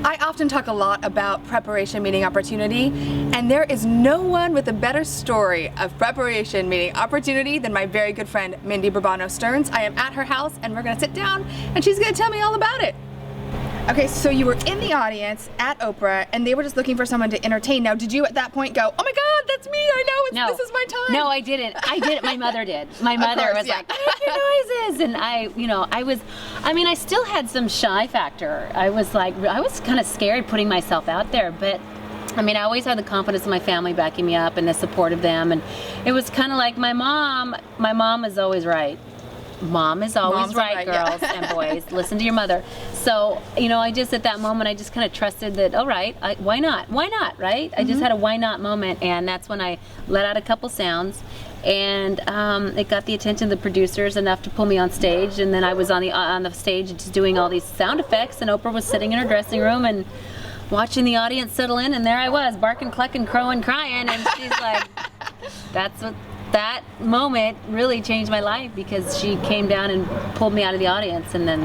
I often talk a lot about preparation meeting opportunity, and there is no one with a better story of preparation meeting opportunity than my very good friend Mindy Burbano-Stearns. I am at her house and we're going to sit down and she's going to tell me all about it. Okay, so you were in the audience at Oprah and they were just looking for someone to entertain. Now, did you at that point go, oh my God, that's me, I know, this is my time? No, I didn't. My mother did. My mother was like, make your noises. And I still had some shy factor. I was kind of scared putting myself out there, but I always had the confidence of my family backing me up and the support of them. And it was kind of like my mom is always right. Mom is always right, girls and boys. Listen to your mother. So, I just at that moment, I just kind of trusted that, all right, why not? Why not, right? I just had a why not moment, and that's when I let out a couple sounds, and it got the attention of the producers enough to pull me on stage, and then I was on the stage just doing all these sound effects, and Oprah was sitting in her dressing room and watching the audience settle in, and there I was, barking, clucking, crowing, crying, and she's like, that moment really changed my life because she came down and pulled me out of the audience, and then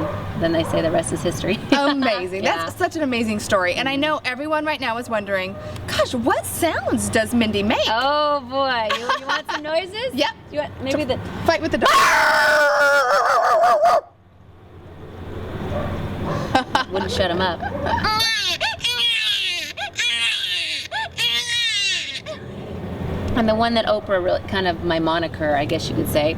they say the rest is history. Amazing. That's such an amazing story. And I know everyone right now is wondering, gosh, what sounds does Mindy make? Oh boy, you want some noises? Yep. You want maybe the fight with the dog. Wouldn't shut him up. And the one that Oprah really, kind of my moniker, I guess you could say.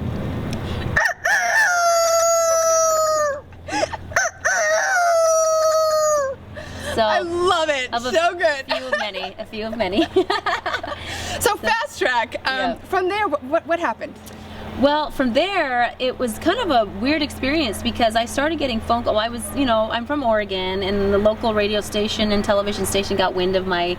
So I love it. So good. A few of many. So fast track. From there, what happened? Well, from there, it was kind of a weird experience because I started getting phone calls. I'm from Oregon, and the local radio station and television station got wind of my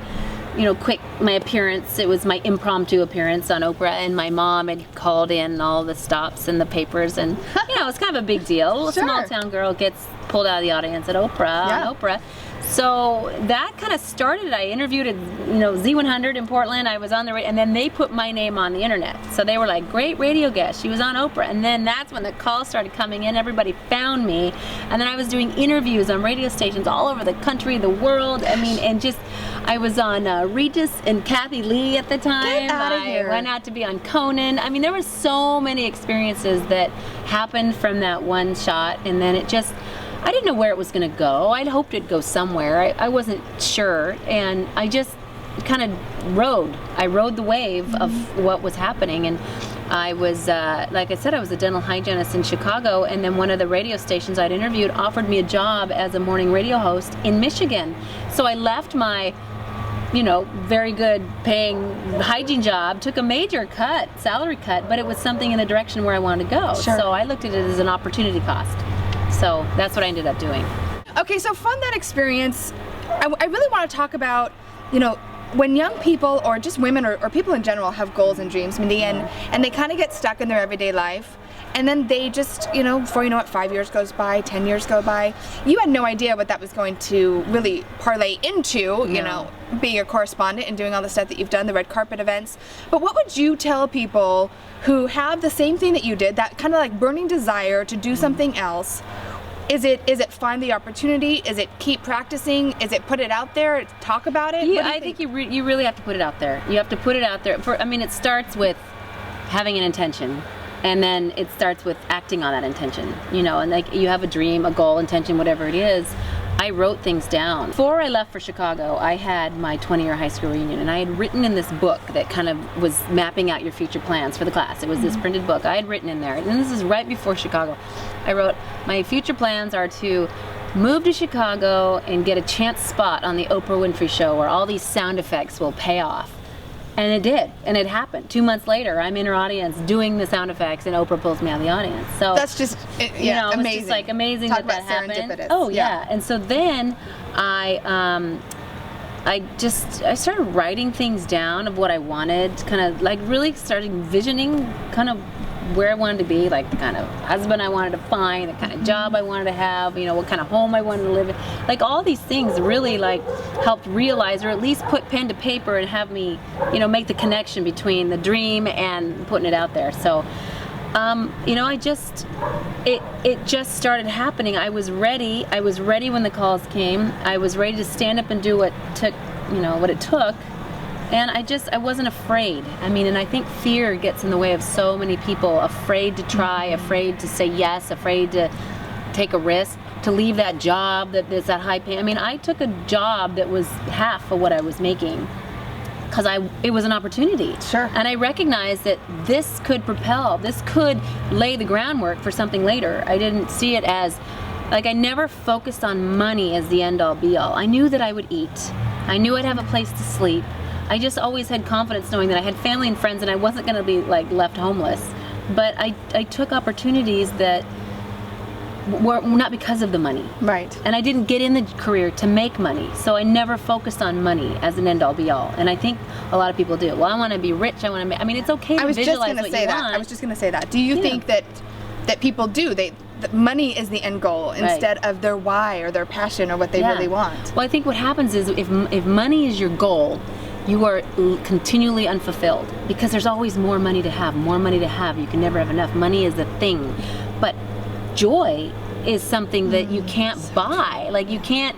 my appearance. It was my impromptu appearance on Oprah, and my mom had called in all the stops and the papers, and it's kind of a big deal. A small town girl gets pulled out of the audience at Oprah on Oprah. So that kind of started. I interviewed at Z100 in Portland. I was on the radio, and then they put my name on the internet. So they were like, great radio guest. She was on Oprah. And then that's when the calls started coming in. Everybody found me. And then I was doing interviews on radio stations all over the country, the world. I was on Regis and Kathy Lee at the time. Get out of here. I went out to be on Conan. There were so many experiences that happened from that one shot. And then I didn't know where it was going to go. I'd hoped it'd go somewhere. I wasn't sure, and I just kind of rode. I rode the wave of what was happening, and I was, like I said, I was a dental hygienist in Chicago, and then one of the radio stations I'd interviewed offered me a job as a morning radio host in Michigan. So I left my very good paying hygiene job, took a major salary cut, but it was something in the direction where I wanted to go. Sure. So I looked at it as an opportunity cost. So that's what I ended up doing. Okay, so from that experience, I really want to talk about, when young people or just women or people in general have goals and dreams, Mindy, and they kind of get stuck in their everyday life, and then they just, before you know it, 5 years goes by, 10 years go by. You had no idea what that was going to really parlay into, being a correspondent and doing all the stuff that you've done, the red carpet events. But what would you tell people who have the same thing that you did, that kind of like burning desire to do something else? Is it find the opportunity? Is it keep practicing? Is it put it out there, talk about it? I think you really have to put it out there. You have to put it out there. It starts with having an intention. And then it starts with acting on that intention, and like you have a dream, a goal, intention, whatever it is. I wrote things down. Before I left for Chicago, I had my 20-year high school reunion, and I had written in this book that kind of was mapping out your future plans for the class. It was this printed book I had written in there, and this is right before Chicago. I wrote, my future plans are to move to Chicago and get a chance spot on the Oprah Winfrey Show where all these sound effects will pay off. And it did, and it happened. 2 months later, I'm in her audience doing the sound effects, and Oprah pulls me out of the audience. So that's just, amazing. It's just like amazing Talk that about happened. Oh yeah. And so then I started writing things down of what I wanted, kind of like really started envisioning kind of where I wanted to be, like the kind of husband I wanted to find, the kind of job I wanted to have, what kind of home I wanted to live in. Like all these things really like helped realize, or at least put pen to paper and have me, make the connection between the dream and putting it out there. So it just started happening. I was ready when the calls came. I was ready to stand up and do what it took. And I wasn't afraid. I mean, and I think fear gets in the way of so many people, afraid to try, afraid to say yes, afraid to take a risk, to leave that job that's that high pay. I mean, I took a job that was half of what I was making because it was an opportunity. Sure. And I recognized that this could lay the groundwork for something later. I didn't see it as, like, I never focused on money as the end all be all. I knew that I would eat. I knew I'd have a place to sleep. I just always had confidence knowing that I had family and friends and I wasn't going to be like left homeless. But I took opportunities that were not because of the money. Right. And I didn't get in the career to make money. So I never focused on money as an end all be all. And I think a lot of people do. Well, I want to be rich. I mean, it's okay to visualize what you want. I was just going to say that. Do you think that people do? That money is the end goal instead of their why or their passion or what they really want? Well, I think what happens is if money is your goal, you are continually unfulfilled because there's always more money to have. You can never have enough. Money is the thing. But joy is something that you can't buy. Like you can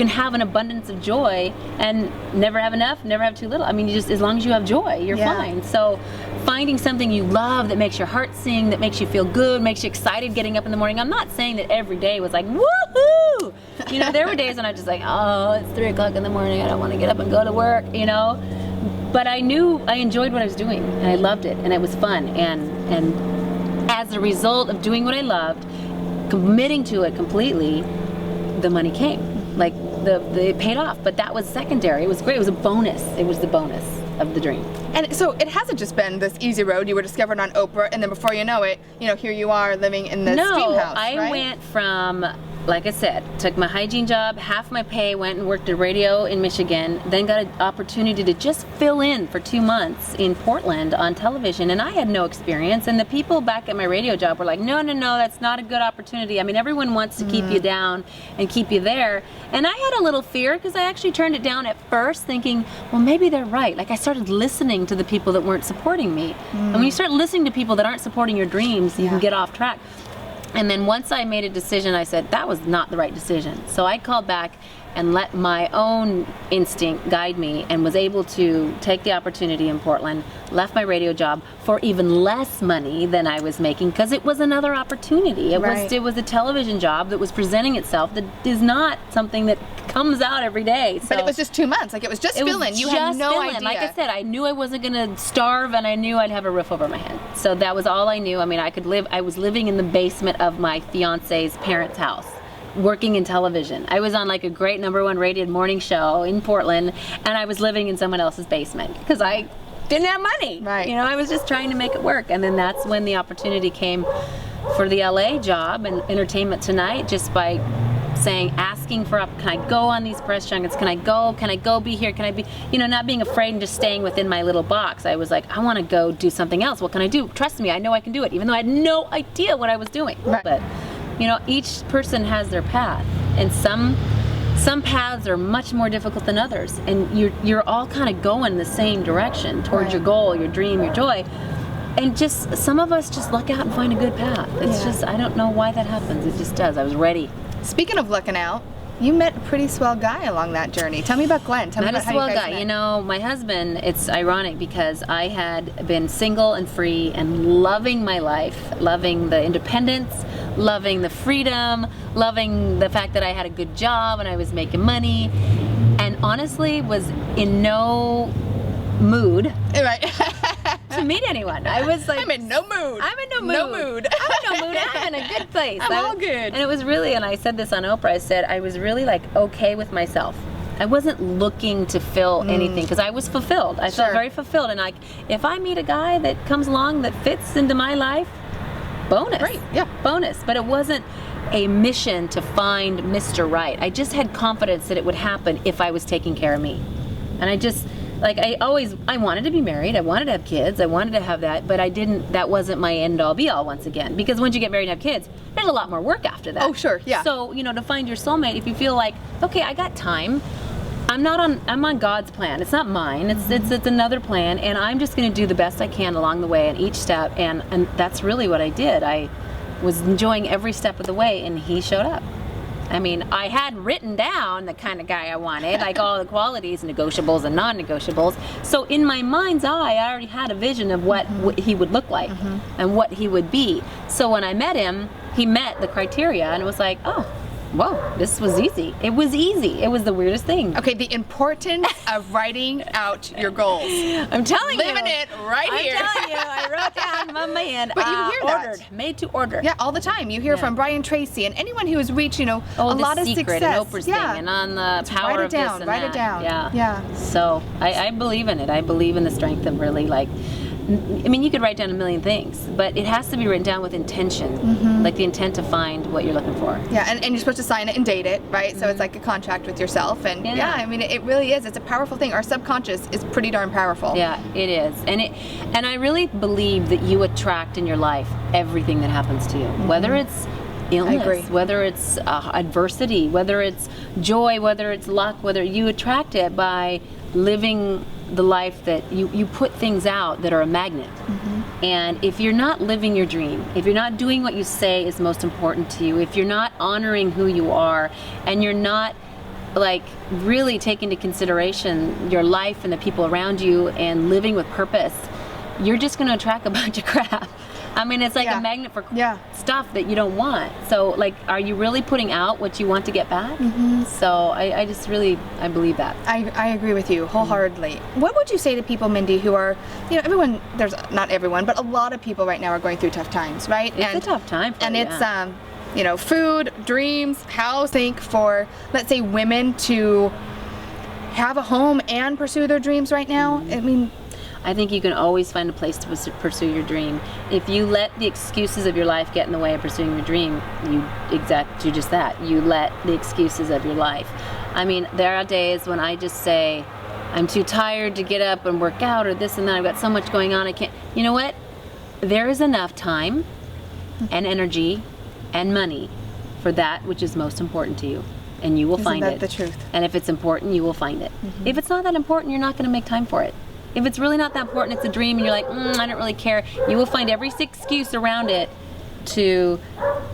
have an abundance of joy and never have enough, never have too little. I mean, as long as you have joy, you're fine. So finding something you love that makes your heart sing, that makes you feel good, makes you excited getting up in the morning. I'm not saying that every day was like, woohoo! There were days when I was just like, oh, it's 3 o'clock in the morning, I don't want to get up and go to work, But I knew I enjoyed what I was doing and I loved it and it was fun. And as a result of doing what I loved, committing to it completely, the money came. Like it paid off, but that was secondary. It was great. It was a bonus. It was the bonus of the dream. And so it hasn't just been this easy road. You were discovered on Oprah, and then before you know it, here you are living in this dream house. No, I went from, like I said, took my hygiene job, half my pay, went and worked at radio in Michigan, then got an opportunity to just fill in for 2 months in Portland on television, and I had no experience, and the people back at my radio job were like, no, that's not a good opportunity. I mean, everyone wants to keep you down and keep you there, and I had a little fear because I actually turned it down at first thinking, well, maybe they're right. Like I started listening to the people that weren't supporting me, and when you start listening to people that aren't supporting your dreams, you can get off track. And then once I made a decision, I said, that was not the right decision. So I called back and let my own instinct guide me and was able to take the opportunity in Portland, left my radio job for even less money than I was making because it was another opportunity. It was a television job that was presenting itself that is not something that comes out every day. So but it was just 2 months. Like it was just fill-in. You had no idea. Like I said, I knew I wasn't going to starve and I knew I'd have a roof over my head. So that was all I knew. I mean, I was living in the basement of my fiance's parents' house, working in television. I was on like a great #1 rated morning show in Portland, and I was living in someone else's basement because I didn't have money. Right. I was just trying to make it work. And then that's when the opportunity came for the LA job and Entertainment Tonight, just by asking for, can I go on these press junkets? Can I go be here? Can I be, not being afraid and just staying within my little box. I was like, I want to go do something else. What can I do? Trust me, I know I can do it, even though I had no idea what I was doing. Right. But each person has their path, and some paths are much more difficult than others, and you're all kind of going the same direction towards your goal, your dream, your joy. And just some of us just luck out and find a good path. It's just, I don't know why that happens. It just does. I was ready. Speaking of looking out, you met a pretty swell guy along that journey. Tell me about Glenn. Tell me about how you guys met. Not a swell guy. My husband, it's ironic because I had been single and free and loving my life, loving the independence, loving the freedom, loving the fact that I had a good job and I was making money, and honestly was in no mood to meet anyone. I was like, I'm in no mood. I'm in no mood. No mood. I'm in no mood. I'm in a good place. I'm all good. And it was really, and I said this on Oprah, I said I was really like okay with myself. I wasn't looking to fill anything because I was fulfilled. I felt very fulfilled, and like if I meet a guy that comes along that fits into my life, bonus. Great. Yeah. Bonus. But it wasn't a mission to find Mr. Right. I just had confidence that it would happen if I was taking care of me. And I just, I wanted to be married, I wanted to have kids, I wanted to have that, but that wasn't my end all be all once again. Because once you get married and have kids, there's a lot more work after that. Oh, sure, yeah. So, to find your soulmate, if you feel like, okay, I got time, I'm on God's plan. It's not mine. It's another plan, and I'm just going to do the best I can along the way in each step, and that's really what I did. I was enjoying every step of the way, and he showed up. I mean, I had written down the kind of guy I wanted, like all the qualities, negotiables and non-negotiables. So in my mind's eye, I already had a vision of what he would look like and what he would be. So when I met him, he met the criteria, and it was like, oh, whoa, this was easy. It was easy. It was the weirdest thing. Okay, the importance of writing out your goals. I'm telling you. Living it right here. I'm telling you, I wrote down on my end. But you hear that. Ordered, made to order. Yeah, all the time. You hear from Brian Tracy and anyone who has reached, a lot of success. And Oprah's thing, and on the power of this and write it down. Yeah. So I believe in it. I believe in the strength of really I mean, you could write down a million things, but it has to be written down with intention, like the intent to find what you're looking for. Yeah, and you're supposed to sign it and date it, right? So it's like a contract with yourself, and I mean, it really is. It's a powerful thing. Our subconscious is pretty darn powerful. Yeah, it is, and I really believe that you attract in your life everything that happens to you, whether it's illness, whether it's adversity, whether it's joy, whether it's luck, whether you attract it by living the life that you put things out that are a magnet. And if you're not living your dream, if you're not doing what you say is most important to you, if you're not honoring who you are, and you're not really taking into consideration your life and the people around you and living with purpose, you're just going to attract a bunch of crap. I mean, it's like a magnet for stuff that you don't want. So, are you really putting out what you want to get back? So, I just really, I believe that. I agree with you wholeheartedly. What would you say to people, Mindy, who are, everyone, there's not everyone, but a lot of people right now are going through tough times, right? It's a tough time for it's, food, dreams, housing for, let's say, women to have a home and pursue their dreams right now. I mean, I think you can always find a place to pursue your dream. If you let the excuses of your life get in the way of pursuing your dream, you do just that. You let the excuses of your life. I mean, there are days when I just say, I'm too tired to get up and work out, or this and that. I've got so much going on, I can't. You know what? There is enough time and energy and money for that which is most important to you. And you will find it. Isn't that the truth? And if it's important, you will find it. If it's not that important, you're not going to make time for it. If it's really not that important, it's a dream, and you're like, I don't really care, you will find every excuse around it to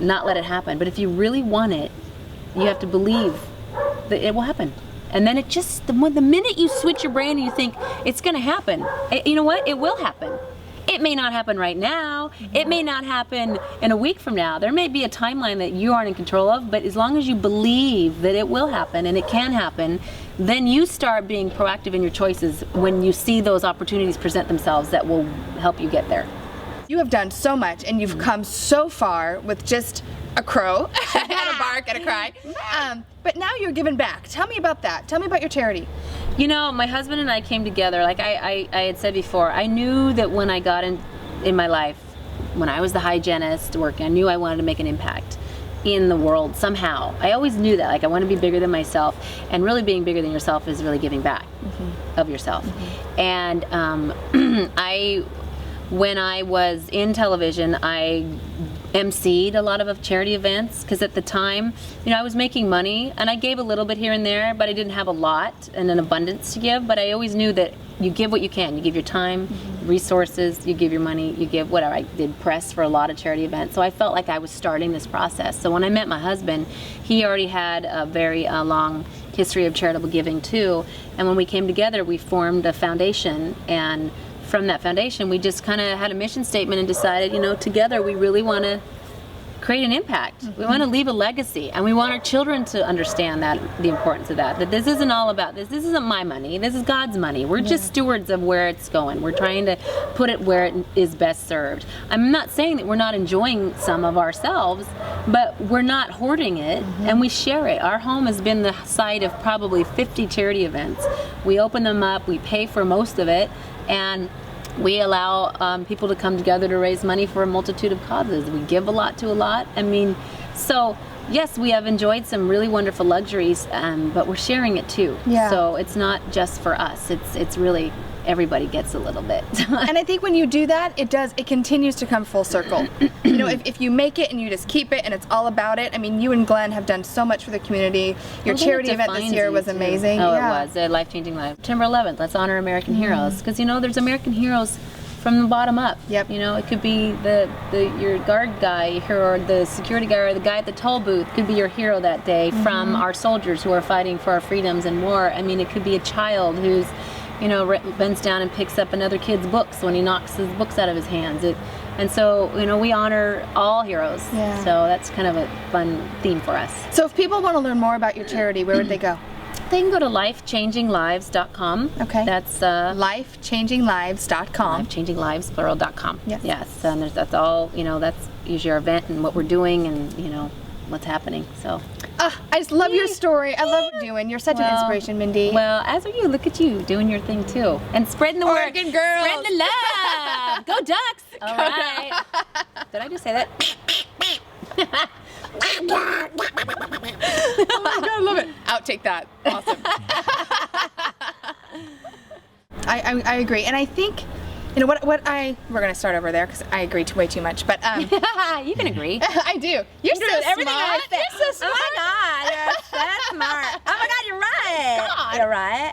not let it happen. But if you really want it, you have to believe that it will happen. And then the minute you switch your brain and you think, it's going to happen, you know what? It will happen. It may not happen right now. It may not happen in a week from now. There may be a timeline that you aren't in control of, but as long as you believe that it will happen and it can happen, then you start being proactive in your choices when you see those opportunities present themselves that will help you get there. You have done so much, and you've come so far with just a crow and a bark and a cry. But now you're giving back. Tell me about that. Tell me about your charity. My husband and I came together, like I had said before. I knew that when I got in my life, when I was the hygienist working, I knew I wanted to make an impact in the world somehow. I always knew that, I want to be bigger than myself, and really being bigger than yourself is really giving back of yourself. And when I was in television, I emceed a lot of charity events, because at the time, I was making money, and I gave a little bit here and there, but I didn't have a lot and an abundance to give. But I always knew that you give what you can. You give your time, resources, you give your money, you give whatever. I did press for a lot of charity events, so I felt like I was starting this process. So when I met my husband, he already had a very long history of charitable giving too, and when we came together, we formed a foundation, and from that foundation, we just kind of had a mission statement and decided, together we really want to create an impact. We want to leave a legacy, and we want our children to understand the importance of that this isn't all about this. This isn't my money. This is God's money. We're just stewards of where it's going. We're trying to put it where it is best served. I'm not saying that we're not enjoying some of ourselves, but we're not hoarding it, and we share it. Our home has been the site of probably 50 charity events. We open them up, we pay for most of it, and we allow people to come together to raise money for a multitude of causes. We give a lot to a lot. I mean, so yes, we have enjoyed some really wonderful luxuries, but we're sharing it too. Yeah. So it's not just for us. It's really everybody gets a little bit. And I think when you do that, it continues to come full circle. You know, if you make it and you just keep it and it's all about it. I mean, you and Glenn have done so much for the community. Your charity event this year was amazing. Oh, yeah. It was a life-changing life. September 11th, let's honor American heroes, because you know there's American heroes from the bottom up. Yep. You know, it could be your guard guy or the security guy or the guy at the toll booth could be your hero that day from our soldiers who are fighting for our freedoms and war. I mean, it could be a child who's, you know, bends down and picks up another kid's books when he knocks his books out of his hands. And so, you know, we honor all heroes. Yeah. So that's kind of a fun theme for us. So if people want to learn more about your charity, where would they go? They can go to lifechanginglives.com. Okay. That's lifechanginglives.com. Lifechanginlives.com. Yes. And that's all, you know, that's usually our event and what we're doing and, you know, what's happening. So. I just love your story. I love what you're doing. You're such an inspiration, Mindy. Well, as are you. Look at you doing your thing too. And spreading the word. Oregon girls. Spreading the love. Go Ducks. All right. Did I just say that? Oh my God, I love it. Outtake that. Awesome. I agree. And I think, you know, we're going to start over there because I agree way too much, but you can agree. I do. You're so everything smart. I say. You're so smart. Oh my God, you're so smart. Oh my God, you're right. God. You're right.